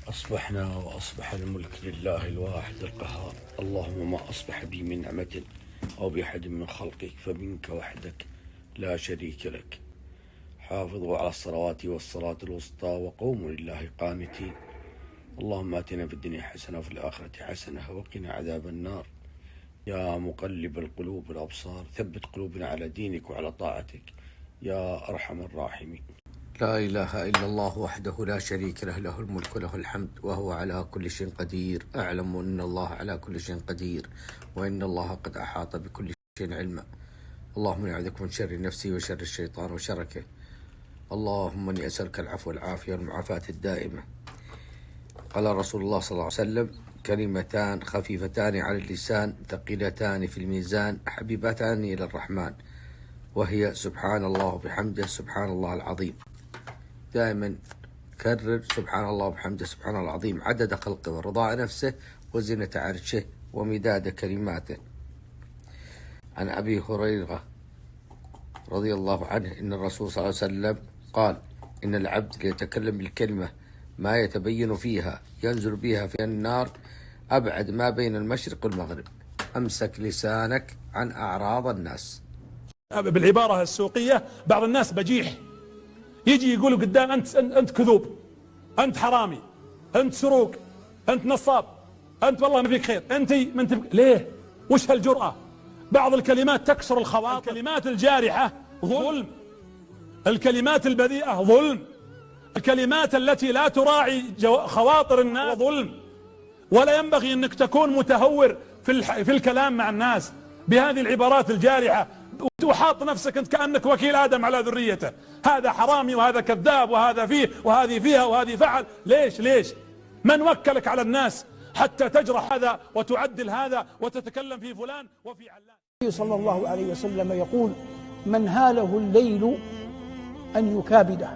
أصبحنا وأصبح الملك لله الواحد القهار. اللهم ما أصبح بي من نعمة أو بأحد من خلقك فمنك وحدك لا شريك لك. حافظوا على الصلوات والصلاة الوسطى وقوموا لله قانتين. اللهم آتنا في الدنيا حسنة وفي الآخرة حسنة وقنا عذاب النار. يا مقلب القلوب والأبصار ثبت قلوبنا على دينك وعلى طاعتك يا أرحم الراحمين. لا إله إلا الله وحده لا شريك له، له الملك وله الحمد وهو على كل شيء قدير. أعلم أن الله على كل شيء قدير وإن الله قد أحاط بكل شيء علما. اللهم إني أعوذ بك من شر نفسي وشر الشيطان وشركه. اللهم إني أسألك العفو والعافية والمعافاة الدائمة. قال رسول الله صلى الله عليه وسلم: كلمتان خفيفتان على اللسان ثقيلتان في الميزان حبيبتان إلى الرحمن، وهي سبحان الله وبحمده سبحان الله العظيم. دائما كرر سبحان الله وبحمده سبحان الله العظيم عدد خلقه ورضاء نفسه وزنة عرشه ومداد كلماته. عن أبي هريرة رضي الله عنه إن الرسول صلى الله عليه وسلم قال: إن العبد ليتكلم بالكلمة ما يتبين فيها ينزل بها في النار أبعد ما بين المشرق والمغرب. أمسك لسانك عن أعراض الناس. بالعبارة السوقية بعض الناس بجيح، يجي يقول قدام أنت كذوب، أنت حرامي، أنت سروق، أنت نصاب، أنت والله ما فيك خير، أنت ليه؟ وش هالجرأة؟ بعض الكلمات تكسر الخواطر. الكلمات الجارحة ظلم، الكلمات البذيئة ظلم، الكلمات التي لا تراعي خواطر الناس ظلم. ولا ينبغي أنك تكون متهور في الكلام مع الناس بهذه العبارات الجارحة وحاط نفسك أنت كأنك وكيل آدم على ذريته. هذا حرامي وهذا كذاب وهذا فيه وهذه فيها وهذه فعل. ليش؟ من وكلك على الناس حتى تجرح هذا وتعدل هذا وتتكلم في فلان وفي علان؟ النبي صلى الله عليه وسلم يقول: من هاله الليل أن يكابده،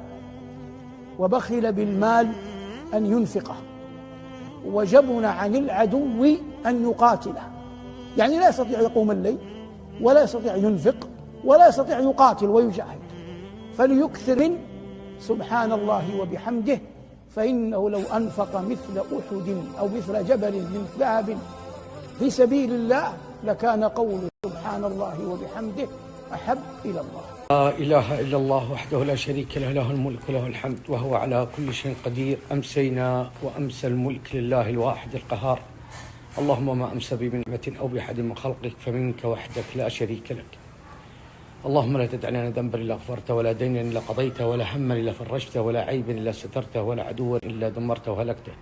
وبخل بالمال أن ينفقه، وجبن عن العدو أن يقاتله. يعني لا يستطيع يقوم الليل ولا يستطيع ينفق ولا يستطيع يقاتل ويجاهد، فليكثر من سبحان الله وبحمده، فإنه لو أنفق مثل أحد أو مثل جبل من ذهب في سبيل الله لكان قول سبحان الله وبحمده أحب إلى الله. لا إله إلا الله وحده لا شريك له، له الملك وله الحمد وهو على كل شيء قدير. أمسينا وأمسى الملك لله الواحد القهار. اللهم ما أمسى بنعمة أو بأحد من خلقك فمنك وحدك لا شريك لك. اللهم لا تدع لنا ذنبا إلا غفرته، ولا دينا إلا قضيته، ولا هما إلا فرجته، ولا عيبا إلا سترته، ولا عدوا إلا دمرته وهلكته.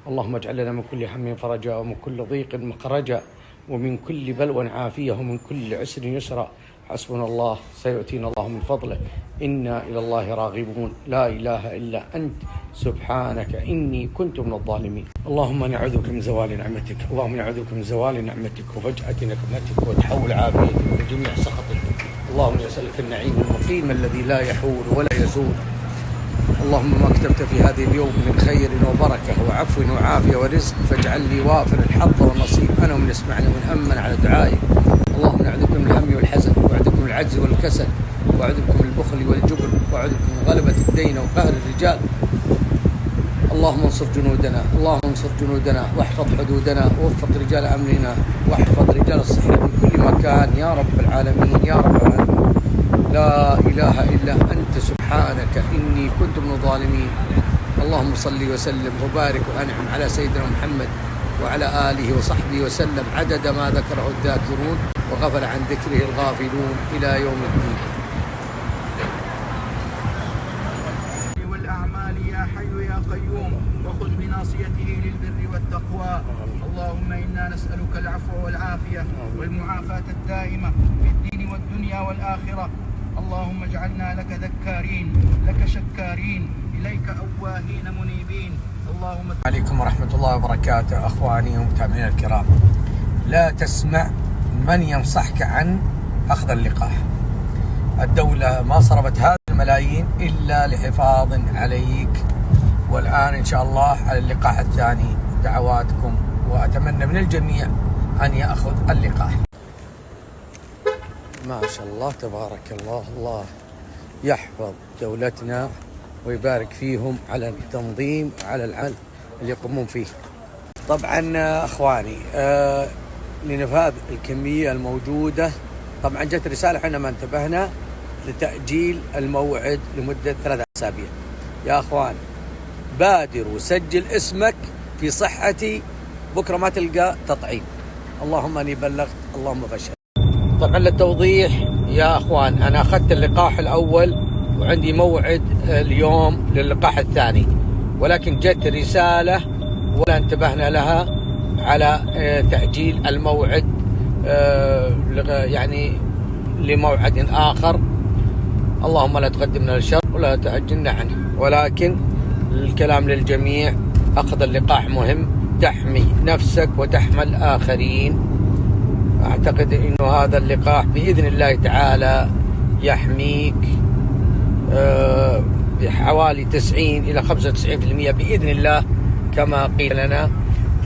اللهم اجعل لنا من كل هم فرجا، ومن كل ضيق مخرجا، ومن كل بلوى عافية، ومن كل عسر يسرا. حسبنا الله سيؤتينا الله من فضله، إنا إلى الله راغبون. لا إله إلا أنت سبحانك إني كنت من الظالمين. اللهم نعوذ بك من زوال نعمتك، اللهم نعوذ بك من زوال نعمتك وفجأة نقمتك وتحول عافيتك وجميع سخطك. اللهم نسألك النعيم المقيم الذي لا يحول ولا يزول. اللهم ما كتبت في هذه اليوم من خير وبركة وعفو وعافية ورزق فاجعل لي وافر الحظ والنصيب أنا ومن يسمعني ومن أمن على دعائي. اللهم نعوذ بك من الهم والحزن، وأعوذ بك من العجز والكسل، وأعوذ بك من البخل والجبن، وأعوذ بك من غلبة الدين وقهر الرجال. اللهم انصر جنودنا، اللهم انصر جنودنا واحفظ حدودنا ووفق رجال أمرنا واحفظ رجال الصحة في كل مكان يا رب العالمين يا رب العالمين. لا إله إلا أنت سبحانك إني كنت من الظالمين. اللهم صل وسلم وبارك وأنعم على سيدنا محمد وعلى آله وصحبه وسلم عدد ما ذكره الذاكرون وغفل عن ذكره الغافلون إلى يوم الدين. والأعمال يا حي يا قيوم، وخذ بناصيته للبر والتقوى. اللهم إنا نسألك العفو والعافية والمعافاة الدائمة في الدين والدنيا والآخرة. اللهم اجعلنا لك ذكارين، لك شكارين، إليك أواهين منيبين. اللهم عليكم ورحمة الله وبركاته. أخواني ومتابعينا الكرام، لا تسمع من ينصحك عن أخذ اللقاح. الدولة ما صرفت هذه الملايين إلا لحفاظ عليك، والآن إن شاء الله على اللقاح الثاني. دعواتكم، وأتمنى من الجميع أن يأخذ اللقاح. ما شاء الله تبارك الله، الله يحفظ دولتنا ويبارك فيهم على التنظيم وعلى العمل اللي يقومون فيه. طبعا أخواني لنفاذ الكمية الموجودة، طبعا جت رسالة احنا ما انتبهنا لتأجيل الموعد لمدة 3 أسابيع. يا أخوان بادر وسجل اسمك في صحتي، بكرة ما تلقى تطعيم. اللهم أني بلغت، اللهم فشل. طبعا للتوضيح يا أخوان، أنا أخذت اللقاح الأول وعندي موعد اليوم للقاح الثاني، ولكن جت رسالة ولا انتبهنا لها على تأجيل الموعد يعني لموعد آخر. اللهم لا تقدمنا للشر ولا تعجلنا عنه. ولكن الكلام للجميع، أخذ اللقاح مهم، تحمي نفسك وتحمي الآخرين. أعتقد أنه هذا اللقاح بإذن الله تعالى يحميك بحوالي 90 إلى 95% بإذن الله كما قيل لنا.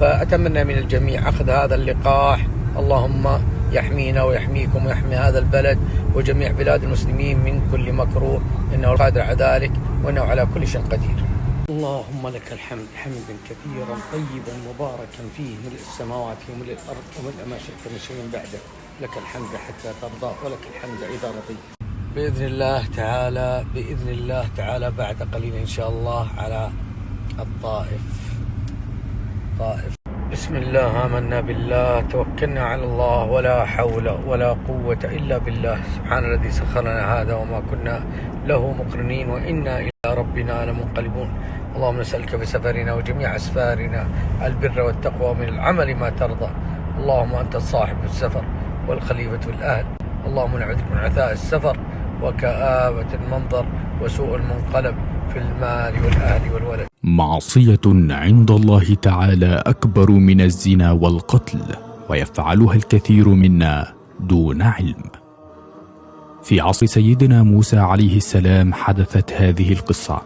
فأتمنى من الجميع أخذ هذا اللقاح. اللهم يحمينا ويحميكم ويحمي هذا البلد وجميع بلاد المسلمين من كل مكروه، إنه القادر على ذلك وإنه على كل شيء قدير. اللهم لك الحمد حمدا كثيرا طيبا مباركا فيه، ملء السماوات وملء الأرض وملء ما شئت من شيء بعده. لك الحمد حتى ترضى ولك الحمد إذا رضيت. بإذن الله تعالى، بإذن الله تعالى بعد قليل إن شاء الله على الطائف. بسم الله، آمنا بالله، توكلنا على الله، ولا حول ولا قوة إلا بالله. سبحان الذي سخر لنا هذا وما كنا له مقرنين وإنا إلى ربنا لمنقلبون. اللهم نسألك بسفرنا وجميع أسفارنا البر والتقوى من العمل ما ترضى. اللهم أنت الصاحب في السفر والخليفة في الأهل. اللهم نعوذ من عثاء السفر وكآبة المنظر وسوء المنقلب في المال والأهل والولد. معصية عند الله تعالى أكبر من الزنا والقتل، ويفعلها الكثير منا دون علم. في عصر سيدنا موسى عليه السلام حدثت هذه القصة.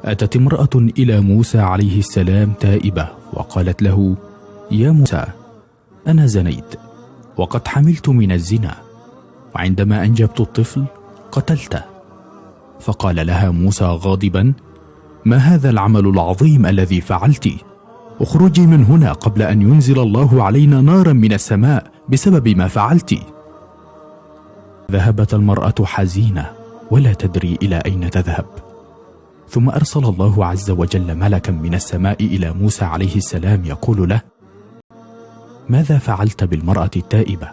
أتت امرأة إلى موسى عليه السلام تائبة وقالت له: يا موسى، أنا زنيت وقد حملت من الزنا، وعندما أنجبت الطفل قتلته. فقال لها موسى غاضبا: ما هذا العمل العظيم الذي فعلت؟ اخرجي من هنا قبل أن ينزل الله علينا نارا من السماء بسبب ما فعلت. ذهبت المرأة حزينة ولا تدري إلى أين تذهب. ثم أرسل الله عز وجل ملكا من السماء إلى موسى عليه السلام يقول له: ماذا فعلت بالمرأة التائبة؟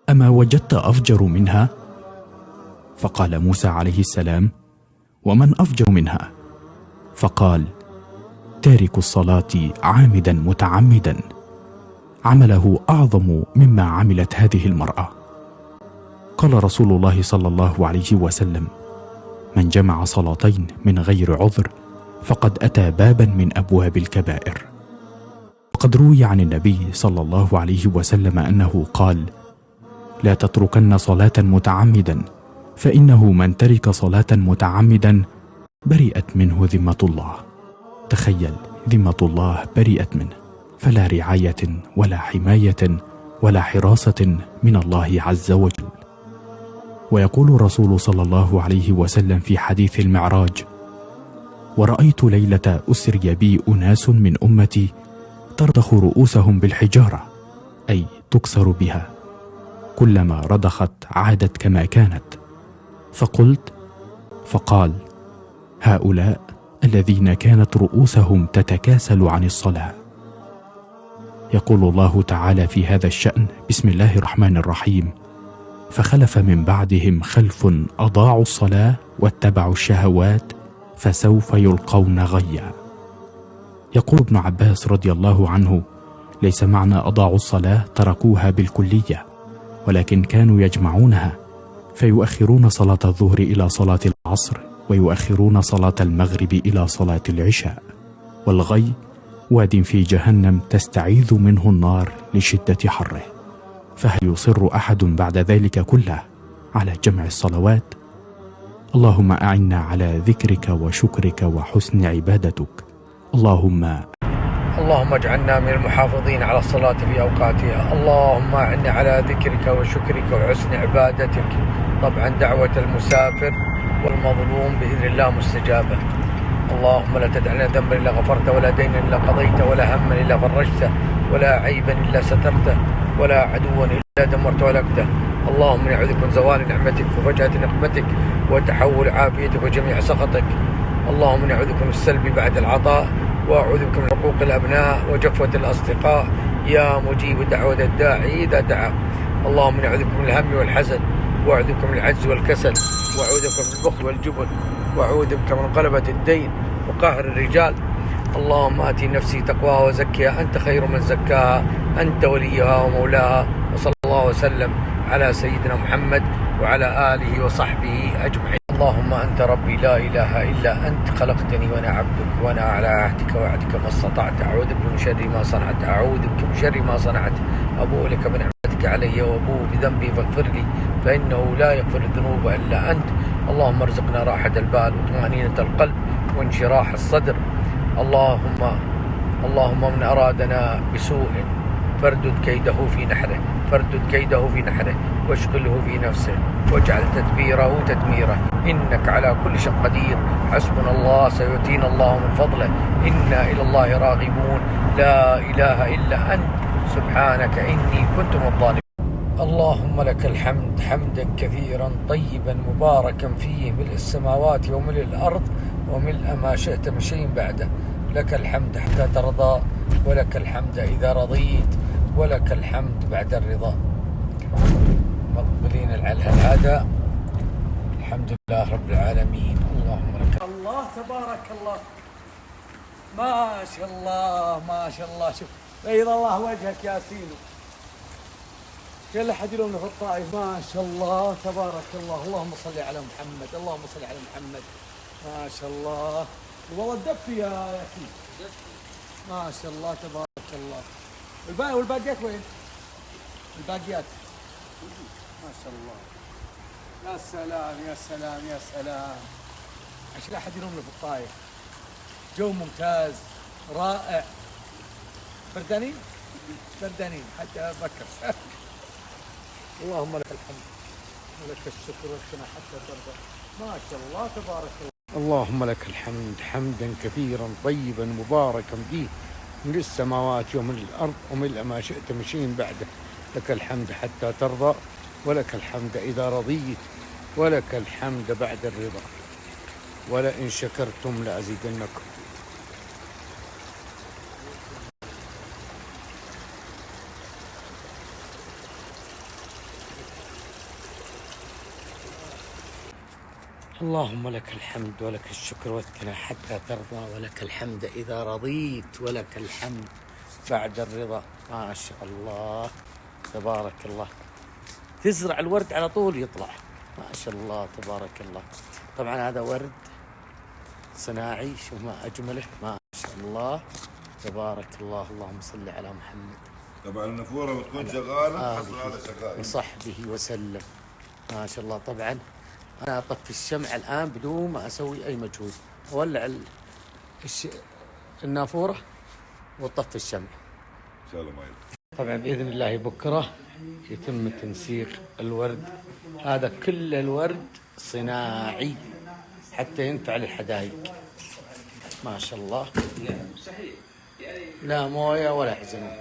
أما وجدت أفجر منها؟ فقال موسى عليه السلام: ومن أفجر منها؟ فقال: تارك الصلاة عامدا متعمدا، عمله أعظم مما عملت هذه المرأة. قال رسول الله صلى الله عليه وسلم: من جمع صلاتين من غير عذر فقد أتى بابا من أبواب الكبائر. وقد روي عن النبي صلى الله عليه وسلم أنه قال: لا تتركن صلاة متعمدا، فإنه من ترك صلاة متعمدا برئت منه ذمة الله. تخيل، ذمة الله برئت منه، فلا رعاية ولا حماية ولا حراسة من الله عز وجل. ويقول الرسول صلى الله عليه وسلم في حديث المعراج: ورأيت ليلة أسري بي أناس من أمتي ترضخ رؤوسهم بالحجارة، أي تكسر بها، كلما رضخت عادت كما كانت. فقلت، فقال: هؤلاء الذين كانت رؤوسهم تتكاسل عن الصلاة. يقول الله تعالى في هذا الشأن: بسم الله الرحمن الرحيم: فخلف من بعدهم خلف أضاعوا الصلاة واتبعوا الشهوات فسوف يلقون غيا. يقول ابن عباس رضي الله عنه: ليس معنى أضاعوا الصلاة تركوها بالكلية، ولكن كانوا يجمعونها، فيؤخرون صلاة الظهر إلى صلاة العصر، ويؤخرون صلاة المغرب إلى صلاة العشاء. والغي واد في جهنم تستعيذ منه النار لشدة حره، فهل يصر أحد بعد ذلك كله على جمع الصلوات؟ اللهم أعنا على ذكرك وشكرك وحسن عبادتك. اللهم اجعلنا من المحافظين على الصلاة في أوقاتها. اللهم أعنا على ذكرك وشكرك وحسن عبادتك. طبعا دعوة المسافر والمظلوم بإذن الله مستجابة. اللهم لا تدع لنا ذنبا إلا غفرته، ولا دينا إلا قضيته، ولا هما إلا فرجته، ولا عيبا إلا سترته، ولا عدوا إلا دمرته ولكته. اللهم نعوذ بك من زوال نعمتك وفجأة نقمتك وتحول عافيتك وجميع سخطك. اللهم نعوذ بك من السلب بعد العطاء، وأعوذ بك من حقوق الأبناء وجفوة الأصدقاء يا مجيب دعوة الداعي إذا دعا. اللهم نعوذ بك من الهم والحزن، وأعوذ بك من العجز والكسل، وأعوذ بك من البخل والجبن، وأعوذ بك من غلبة الدين وقهر الرجال. اللهم آت نفسي تقواها وزكها أنت خير من زكاها، أنت وليها ومولاها. وصلى الله وسلم على سيدنا محمد وعلى آله وصحبه أجمعين. اللهم أنت ربي لا إله إلا أنت، خلقتني وأنا عبدك، وأنا على عهدك ووعدك ما استطعت، أعوذ بك من شر ما صنعت، أعوذ بك من شر ما صنعت، أبوء لك بنعمتك علي وأبوء بذنبي فاغفر لي، فإنه لا يغفر الذنوب إلا أنت. اللهم ارزقنا راحة البال وطمأنينة القلب وانشراح الصدر. اللهم من أرادنا بسوء فاردد كيده في نحره، فاردد كيده في نحره واشغله في نفسه، واجعل تدبيره تدميره، إنك على كل شيء قدير. حسبنا الله سيؤتينا الله من فضله، إنا إلى الله راغبون، لا إله إلا أنت سبحانك إني كنت من الظالمين. اللهم لك الحمد حمدا كثيرا طيبا مباركا فيه، ملء السماوات وملء الأرض وملء ما شئت من شيء بعده. لك الحمد حتى ترضى، ولك الحمد إذا رضيت، ولك الحمد بعد الرضا. مقبلين العادة. الحمد لله رب العالمين. اللهم لك الله تبارك الله، ما شاء الله ما شاء الله. شوف بيض الله وجهك يا سينو، كل أحد يلومنا في الطائف. ما شاء الله تبارك الله. اللهم صل على محمد، اللهم صل على محمد. ما شاء الله. والله الدف يا أخي، ما شاء الله تبارك الله. والباقيات وين؟ الباقيات ما شاء الله. يا سلام يا سلام يا سلام. عشان لا أحد يلومنا في الطائف. جو ممتاز رائع. بردانين؟ بردانين حتى بكر. اللهم لك الحمد ولك الشكر والثناء حتى ترضى. ما شاء الله تبارك الله. اللهم لك الحمد حمدا كثيرا طيبا مباركا فيه، ملء السماوات وملء الأرض وملء ما شئت من شيء بعده. لك الحمد حتى ترضى، ولك الحمد إذا رضيت، ولك الحمد بعد الرضا، ولئن شكرتم لأزيدنكم. اللهم لك الحمد ولك الشكر والثناء حتى ترضى، ولك الحمد إذا رضيت، ولك الحمد بعد الرضا. ما شاء الله تبارك الله. تزرع الورد على طول يطلع. ما شاء الله تبارك الله. طبعا هذا ورد صناعي، شوف ما أجمله. ما شاء الله تبارك الله. اللهم صل على محمد. طبعا النافورة بتكون شغالة، حصل هذا شغال وصحبه وسلم. ما شاء الله. طبعا أنا أطفي الشمع الآن بدون ما أسوي أي مجهود، أولع النافورة وأطفي الشمع إن شاء الله. ما يلزم. طبعا بإذن الله بكرة يتم تنسيق الورد هذا. كل الورد صناعي حتى ينفع للحدائق. ما شاء الله. لا موية ولا حزنون.